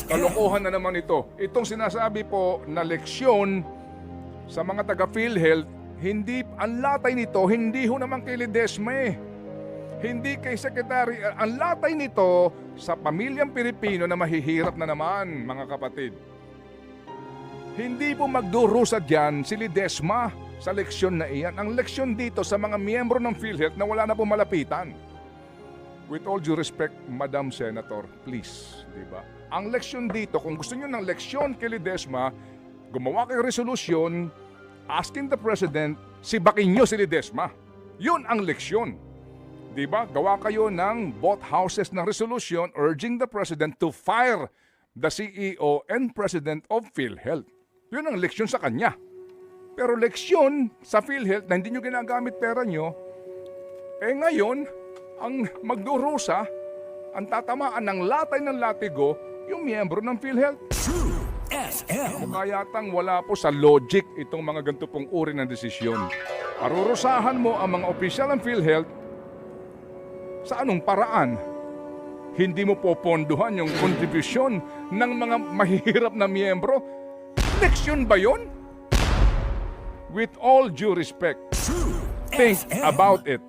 Kalokohan na naman ito. Itong sinasabi po na leksyon sa mga taga-PhilHealth, ang latay nito, hindi ho naman kay Ledesma eh. Hindi kay Secretary. Ang latay nito sa pamilyang Pilipino na mahihirap na naman, mga kapatid. Hindi po magdurusa dyan si Ledesma sa leksyon na iyan. Ang leksyon dito sa mga miyembro ng PhilHealth na wala na po malapitan. With all due respect, Madam Senator, please, di ba? Ang leksyon dito, kung gusto niyo ng leksyon kay Ledesma, gumawa kayo resolusyon asking the President, sibakin niyo si Ledesma. Yun ang leksyon. Di ba? Gawa kayo ng both houses ng resolution urging the President to fire the CEO and President of PhilHealth. Yun ang leksyon sa kanya. Pero leksyon sa PhilHealth na hindi nyo ginagamit pera nyo, ngayon, ang magdurusa, ang tatamaan ng latay ng latigo, yung miyembro ng PhilHealth. True FM. Kaya yatang wala po sa logic itong mga ganito pong uri ng desisyon. Parurusahan mo ang mga opisyal ng PhilHealth sa anong paraan? Hindi mo popondohan yung kontribusyon ng mga mahihirap na miyembro? Leksyon ba yun? With all due respect, True think FM. about it.